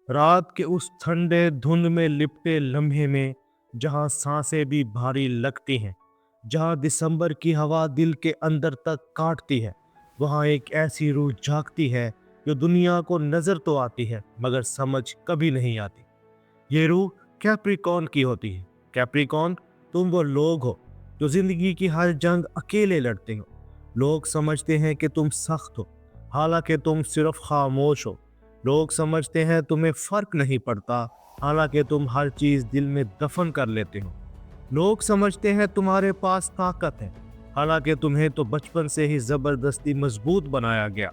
رات کے اس ٹھنڈے دھند میں لپٹے لمحے میں جہاں سانسیں بھی بھاری لگتی ہیں، جہاں دسمبر کی ہوا دل کے اندر تک کاٹتی ہے، وہاں ایک ایسی روح جاگتی ہے جو دنیا کو نظر تو آتی ہے مگر سمجھ کبھی نہیں آتی۔ یہ روح کیپریکون کی ہوتی ہے۔ کیپریکون، تم وہ لوگ ہو جو زندگی کی ہر جنگ اکیلے لڑتے ہو۔ لوگ سمجھتے ہیں کہ تم سخت ہو، حالانکہ تم صرف خاموش ہو۔ لوگ سمجھتے ہیں تمہیں فرق نہیں پڑتا، حالانکہ تم ہر چیز دل میں دفن کر لیتے ہو۔ لوگ سمجھتے ہیں تمہارے پاس طاقت ہے، حالانکہ تمہیں تو بچپن سے ہی زبردستی مضبوط بنایا گیا۔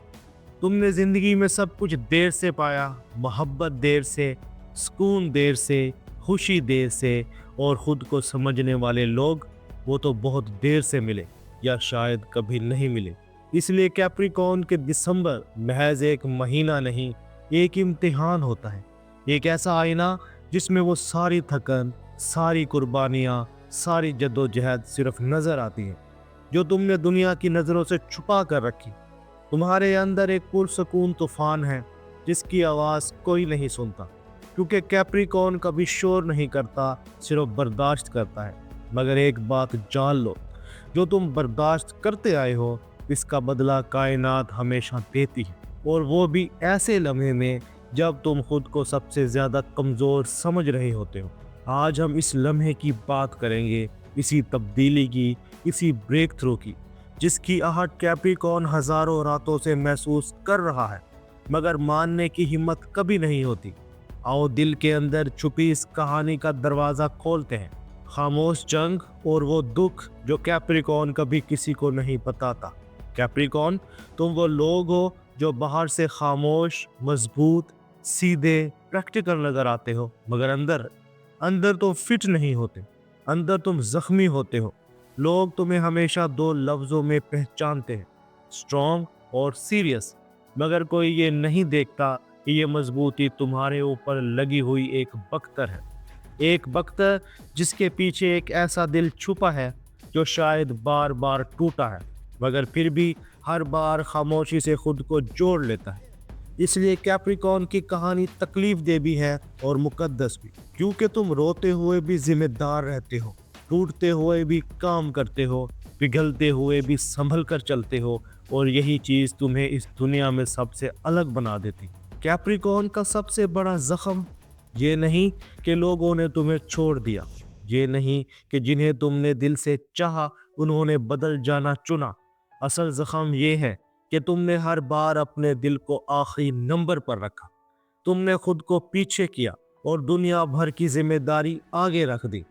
تم نے زندگی میں سب کچھ دیر سے پایا، محبت دیر سے، سکون دیر سے، خوشی دیر سے، اور خود کو سمجھنے والے لوگ وہ تو بہت دیر سے ملے یا شاید کبھی نہیں ملے۔ اس لیے کیپریکون کے دسمبر محض ایک مہینہ نہیں، ایک امتحان ہوتا ہے، ایک ایسا آئینہ جس میں وہ ساری تھکن، ساری قربانیاں، ساری جدوجہد صرف نظر آتی ہیں جو تم نے دنیا کی نظروں سے چھپا کر رکھی۔ تمہارے اندر ایک پرسکون طوفان ہے جس کی آواز کوئی نہیں سنتا، کیونکہ کیپریکون کبھی شور نہیں کرتا، صرف برداشت کرتا ہے۔ مگر ایک بات جان لو، جو تم برداشت کرتے آئے ہو اس کا بدلہ کائنات ہمیشہ دیتی ہے، اور وہ بھی ایسے لمحے میں جب تم خود کو سب سے زیادہ کمزور سمجھ رہے ہوتے ہو۔ آج ہم اس لمحے کی بات کریں گے، اسی تبدیلی کی، اسی بریک تھرو کی، جس کی آہٹ کیپریکون ہزاروں راتوں سے محسوس کر رہا ہے مگر ماننے کی ہمت کبھی نہیں ہوتی۔ آؤ دل کے اندر چھپی اس کہانی کا دروازہ کھولتے ہیں، خاموش جنگ اور وہ دکھ جو کیپریکون کبھی کسی کو نہیں بتاتا۔ کیپریکون، تم وہ لوگ ہو جو باہر سے خاموش، مضبوط، سیدھے، پریکٹیکل نظر آتے ہو مگر اندر تم فٹ نہیں ہوتے، اندر تم زخمی ہوتے ہو۔ لوگ تمہیں ہمیشہ دو لفظوں میں پہچانتے ہیں، اسٹرانگ اور سیریس، مگر کوئی یہ نہیں دیکھتا کہ یہ مضبوطی تمہارے اوپر لگی ہوئی ایک بختر ہے، ایک بختر جس کے پیچھے ایک ایسا دل چھپا ہے جو شاید بار بار ٹوٹا ہے مگر پھر بھی ہر بار خاموشی سے خود کو جوڑ لیتا ہے۔ اس لیے کیپریکون کی کہانی تکلیف دہ بھی ہے اور مقدس بھی، کیونکہ تم روتے ہوئے بھی ذمہ دار رہتے ہو، ٹوٹتے ہوئے بھی کام کرتے ہو، پگھلتے ہوئے بھی سنبھل کر چلتے ہو، اور یہی چیز تمہیں اس دنیا میں سب سے الگ بنا دیتی۔ کیپریکون کا سب سے بڑا زخم یہ نہیں کہ لوگوں نے تمہیں چھوڑ دیا، یہ نہیں کہ جنہیں تم نے دل سے چاہا انہوں نے بدل جانا چنا۔ اصل زخم یہ ہے کہ تم نے ہر بار اپنے دل کو آخری نمبر پر رکھا، تم نے خود کو پیچھے کیا اور دنیا بھر کی ذمہ داری آگے رکھ دی۔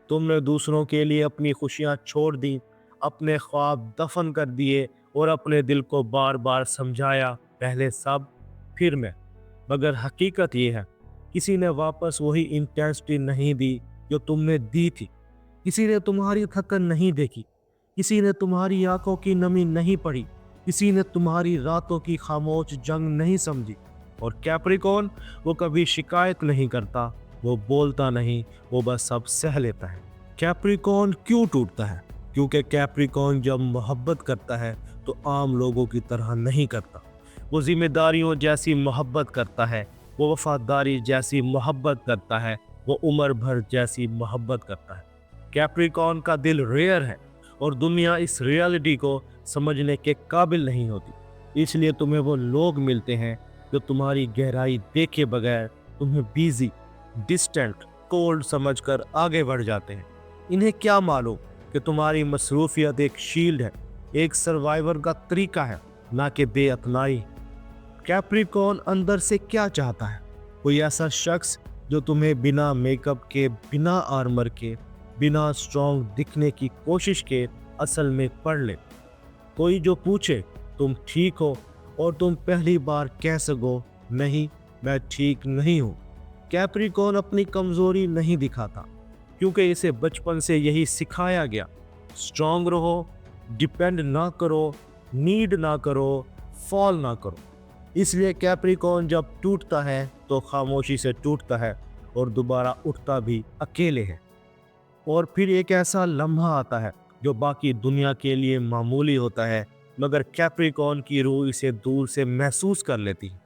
تم نے دوسروں کے لیے اپنی خوشیاں چھوڑ دی، اپنے خواب دفن کر دیے، اور اپنے دل کو بار بار سمجھایا پہلے سب پھر میں۔ مگر حقیقت یہ ہے کسی نے واپس وہی انٹینسٹی نہیں دی جو تم نے دی تھی، کسی نے تمہاری تھکن نہیں دیکھی، کسی نے تمہاری آنکھوں کی نمی نہیں پڑھی، کسی نے تمہاری راتوں کی خاموش جنگ نہیں سمجھی۔ اور کیپریکون، وہ کبھی شکایت نہیں کرتا، وہ بولتا نہیں، وہ بس سب سہ لیتا ہے۔ کیپریکون کیوں ٹوٹتا ہے؟ کیونکہ کیپریکون جب محبت کرتا ہے تو عام لوگوں کی طرح نہیں کرتا، وہ ذمہ داریوں جیسی محبت کرتا ہے، وہ وفاداری جیسی محبت کرتا ہے، وہ عمر بھر جیسی محبت کرتا ہے۔ کیپریکون کا دل ریئر ہے اور دنیا اس ریئلٹی کو سمجھنے کے قابل نہیں ہوتی، اس لیے تمہیں وہ لوگ ملتے ہیں جو تمہاری گہرائی دیکھے بغیر تمہیں بیزی، ڈسٹنٹ، کولڈ سمجھ کر آگے بڑھ جاتے ہیں۔ انہیں کیا معلوم کہ تمہاری مصروفیت ایک شیلڈ ہے، ایک سروائیور کا طریقہ ہے، نہ کہ بے اعتنائی۔ کیپریکون اندر سے کیا چاہتا ہے؟ کوئی ایسا شخص جو تمہیں بنا میک اپ کے، بنا آرمر کے، بنا اسٹرانگ دکھنے کی کوشش کے اصل میں پڑھ لے۔ کوئی جو پوچھے تم ٹھیک ہو اور تم پہلی بار کہہ سکو نہیں، میں ٹھیک نہیں ہوں۔ کیپریکون اپنی کمزوری نہیں دکھاتا کیونکہ اسے بچپن سے یہی سکھایا گیا، اسٹرانگ رہو، ڈیپینڈ نہ کرو، نیڈ نہ کرو، فال نہ کرو۔ اس لیے کیپریکون جب ٹوٹتا ہے تو خاموشی سے ٹوٹتا ہے اور دوبارہ اٹھتا بھی اکیلے ہے۔ اور پھر ایک ایسا لمحہ آتا ہے جو باقی دنیا کے لیے معمولی ہوتا ہے مگر کیپریکون کی روح اسے دور سے محسوس کر لیتی ہے۔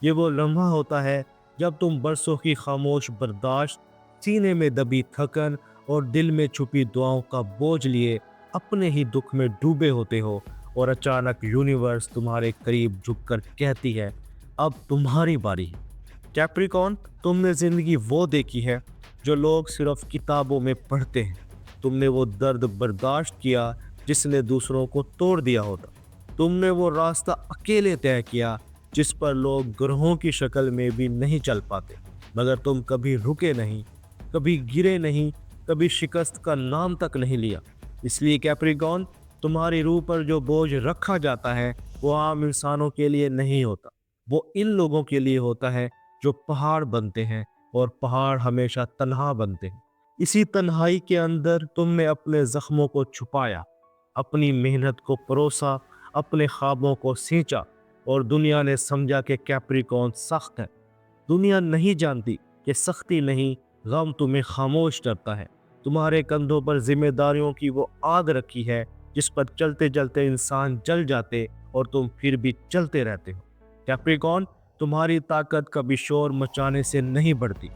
یہ وہ لمحہ ہوتا ہے جب تم برسوں کی خاموش برداشت، سینے میں دبی تھکن اور دل میں چھپی دعاؤں کا بوجھ لیے اپنے ہی دکھ میں ڈوبے ہوتے ہو، اور اچانک یونیورس تمہارے قریب جھک کر کہتی ہے اب تمہاری باری ہے۔ کیپریکون، تم نے زندگی وہ دیکھی ہے جو لوگ صرف کتابوں میں پڑھتے ہیں۔ تم نے وہ درد برداشت کیا جس نے دوسروں کو توڑ دیا ہوتا۔ تم نے وہ راستہ اکیلے طے کیا جس پر لوگ گروہوں کی شکل میں بھی نہیں چل پاتے، مگر تم کبھی رکے نہیں، کبھی گرے نہیں، کبھی شکست کا نام تک نہیں لیا۔ اس لیے کیپریکون، تمہاری روح پر جو بوجھ رکھا جاتا ہے وہ عام انسانوں کے لیے نہیں ہوتا، وہ ان لوگوں کے لیے ہوتا ہے جو پہاڑ بنتے ہیں، اور پہاڑ ہمیشہ تنہا بنتے ہیں۔ اسی تنہائی کے اندر تم نے اپنے زخموں کو چھپایا، اپنی محنت کو پروسا، اپنے خوابوں کو سینچا، اور دنیا نے سمجھا کہ کیپریکون سخت ہے۔ دنیا نہیں جانتی کہ سختی نہیں، غم تمہیں خاموش کرتا ہے۔ تمہارے کندھوں پر ذمہ داریوں کی وہ آگ رکھی ہے جس پر چلتے چلتے انسان جل جاتے، اور تم پھر بھی چلتے رہتے ہو۔ کیپریکون، تمہاری طاقت کبھی شور مچانے سے نہیں بڑھتی،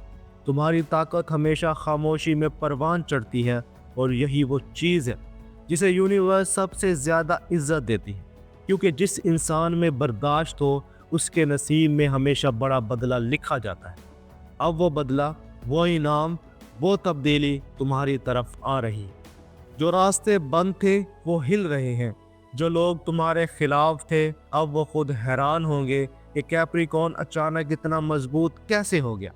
تمہاری طاقت ہمیشہ خاموشی میں پروان چڑھتی ہے، اور یہی وہ چیز ہے جسے یونیورس سب سے زیادہ عزت دیتی ہے، کیونکہ جس انسان میں برداشت ہو اس کے نصیب میں ہمیشہ بڑا بدلہ لکھا جاتا ہے۔ اب وہ بدلہ، وہ انعام، وہ تبدیلی تمہاری طرف آ رہی ہے۔ جو راستے بند تھے وہ ہل رہے ہیں، جو لوگ تمہارے خلاف تھے اب وہ خود حیران ہوں گے کہ کیپریکون اچانک اتنا مضبوط کیسے ہو گیا۔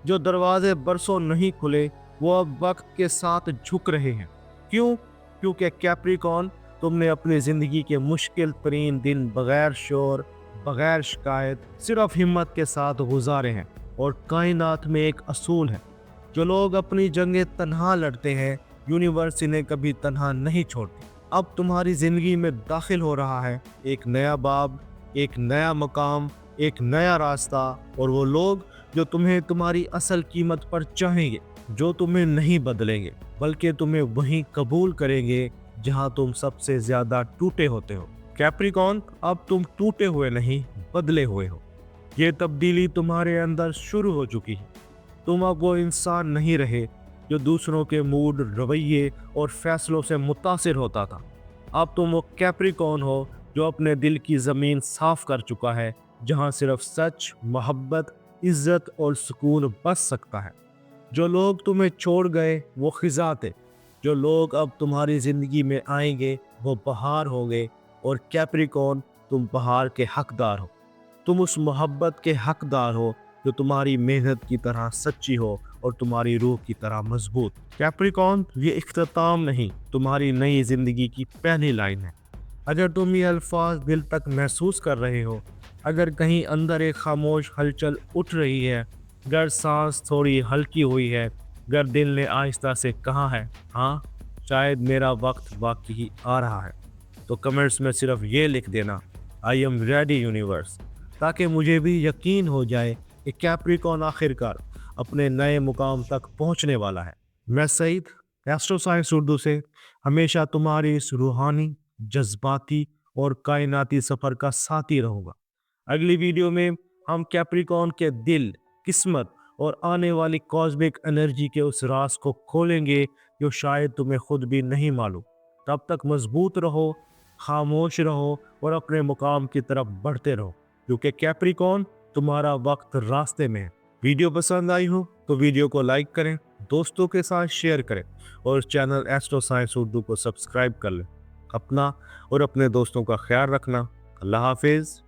جو دروازے برسوں نہیں کھلے وہ اب وقت کے ساتھ جھک رہے ہیں۔ کیوں؟ کیونکہ کیپریکون، تم نے اپنی زندگی کے مشکل ترین دن بغیر شور، بغیر شکایت، صرف ہمت کے ساتھ گزارے ہیں۔ اور کائنات میں ایک اصول ہے، جو لوگ اپنی جنگیں تنہا لڑتے ہیں یونیورس انہیں کبھی تنہا نہیں چھوڑتی۔ اب تمہاری زندگی میں داخل ہو رہا ہے ایک نیا باب، ایک نیا مقام، ایک نیا راستہ، اور وہ لوگ جو تمہیں تمہاری اصل قیمت پر چاہیں گے، جو تمہیں نہیں بدلیں گے بلکہ تمہیں وہیں قبول کریں گے جہاں تم سب سے زیادہ ٹوٹے ہوتے ہو۔ کیپریکون، اب تم ٹوٹے ہوئے نہیں، بدلے ہوئے ہو۔ یہ تبدیلی تمہارے اندر شروع ہو چکی ہے۔ تم اب وہ انسان نہیں رہے جو دوسروں کے موڈ، رویے اور فیصلوں سے متاثر ہوتا تھا۔ اب تم وہ کیپریکون ہو جو اپنے دل کی زمین صاف کر چکا ہے، جہاں صرف سچ، محبت، عزت اور سکون بس سکتا ہے۔ جو لوگ تمہیں چھوڑ گئے وہ خزاں تھے، جو لوگ اب تمہاری زندگی میں آئیں گے وہ بہار ہوں گے، اور کیپریکون، تم بہار کے حقدار ہو۔ تم اس محبت کے حقدار ہو جو تمہاری محنت کی طرح سچی ہو اور تمہاری روح کی طرح مضبوط۔ کیپریکون، یہ اختتام نہیں، تمہاری نئی زندگی کی پہلی لائن ہے۔ اگر تم یہ الفاظ دل تک محسوس کر رہے ہو، اگر کہیں اندر ایک خاموش ہلچل اٹھ رہی ہے، اگر سانس تھوڑی ہلکی ہوئی ہے، اگر دل نے آہستہ سے کہا ہے ہاں شاید میرا وقت واقعی آ رہا ہے، تو کمنٹس میں صرف یہ لکھ دینا آئی ایم ریڈی یونیورس، تاکہ مجھے بھی یقین ہو جائے کہ کیپریکون آخرکار اپنے نئے مقام تک پہنچنے والا ہے۔ میں سعید، ایسٹرو سائنس اردو سے ہمیشہ تمہاری اس روحانی، جذباتی اور کائناتی سفر کا ساتھی رہوں گا۔ اگلی ویڈیو میں ہم کیپریکون کے دل، قسمت اور آنے والی کاسمک انرجی کے اس راز کو کھولیں گے جو شاید تمہیں خود بھی نہیں معلوم۔ تب تک مضبوط رہو، خاموش رہو اور اپنے مقام کی طرف بڑھتے رہو، کیونکہ کیپریکون، تمہارا وقت راستے میں ہے۔ ویڈیو پسند آئی ہو تو ویڈیو کو لائک کریں، دوستوں کے ساتھ شیئر کریں، اور چینل ایسٹرو سائنس اردو کو سبسکرائب کر لیں۔ اپنا اور اپنے دوستوں کا خیال رکھنا۔ اللہ حافظ۔